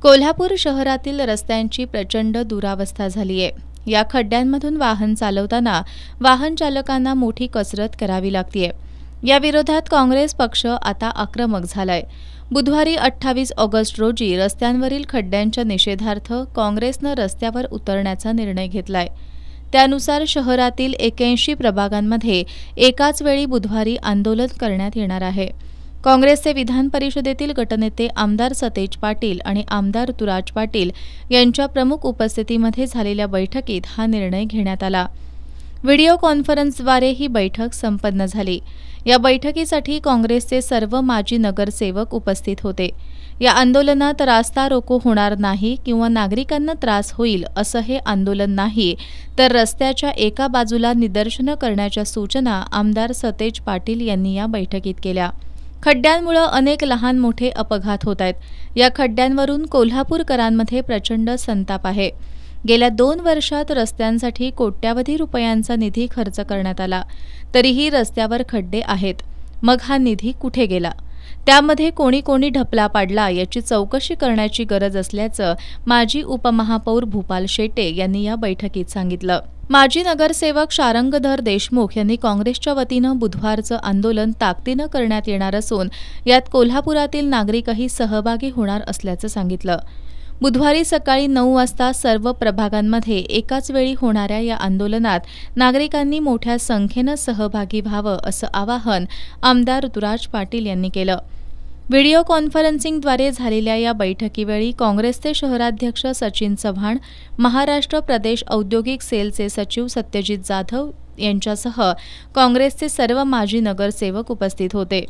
कोल्हापूर शहरातील रस्त्यांची प्रचंड दुरावस्था झाली आहे। या खड्ड्यांमधून वाहन चालवताना वाहन चालकांना मोठी कसरत करावी लागतेय। या विरोधात काँग्रेस पक्ष आता आक्रमक झालाय। बुधवारी 28 ऑगस्ट रोजी रस्त्यांवरील खड्ड्यांच्या निषेधार्थ काँग्रेसनं रस्त्यावर उतरण्याचा निर्णय घेतलाय। त्यानुसार शहरातील 81 प्रभागांमध्ये एकाच वेळी बुधवारी आंदोलन करण्यात येणार आहे। काँग्रेसचे विधान परिषदेतील गटनेते आमदार सतेज पाटील आणि आमदार ऋतुराज पाटील यांच्या प्रमुख उपस्थितीमध्ये झालेल्या बैठकीत हा निर्णय घेण्यात आला। व्हिडिओ कॉन्फरन्सद्वारे ही बैठक संपन्न झाली। या बैठकीसाठी काँग्रेसचे सर्व माजी नगरसेवक उपस्थित होते। या आंदोलनात रास्ता रोको होणार नाही किंवा नागरिकांना त्रास होईल असं हे आंदोलन नाही, तर रस्त्याच्या एका बाजूला निदर्शनं करण्याच्या सूचना आमदार सतेज पाटील यांनी या बैठकीत केल्या। खड्ड्यांमुळे अनेक लहान मोठे अपघात होत आहेत। या खड्ड्यांवरून कोल्हापूरकरांमध्ये प्रचंड संताप आहे। गेल्या 2 वर्षात रस्त्यांसाठी कोट्यावधी रुपयांचा निधी खर्च करण्यात आला, तरीही रस्त्यावर खड्डे आहेत। मग हा निधी कुठे गेला? त्यामध्ये कोणी ढपला पाडला याची चौकशी करण्याची गरज असल्याचं माजी उपमहापौर भूपाल शेटे यांनी या बैठकीत सांगितलं। माजी नगरसेवक शारंगधर देशमुख यांनी काँग्रेसच्या वतीनं बुधवारचं आंदोलन ताकदीनं करण्यात येणार असून यात कोल्हापुरातील नागरिकही सहभागी होणार असल्याचं सांगितलं। बुधवारी सकाळी 9 वाजता सर्व प्रभागांमध्ये एकाच वेळी होणाऱ्या या आंदोलनात नागरिकांनी मोठ्या संख्येनं सहभागी व्हावं असं आवाहन आमदार ऋतुराज पाटील यांनी केलं। व्हिडिओ कॉन्फरन्सिंगद्वारे झालेल्या या बैठकीवेळी काँग्रेसचे शहराध्यक्ष सचिन चव्हाण, महाराष्ट्र प्रदेश औद्योगिक सेलचे सचिव सत्यजित जाधव यांच्यासह काँग्रेसचे सर्व माजी नगरसेवक उपस्थित होते।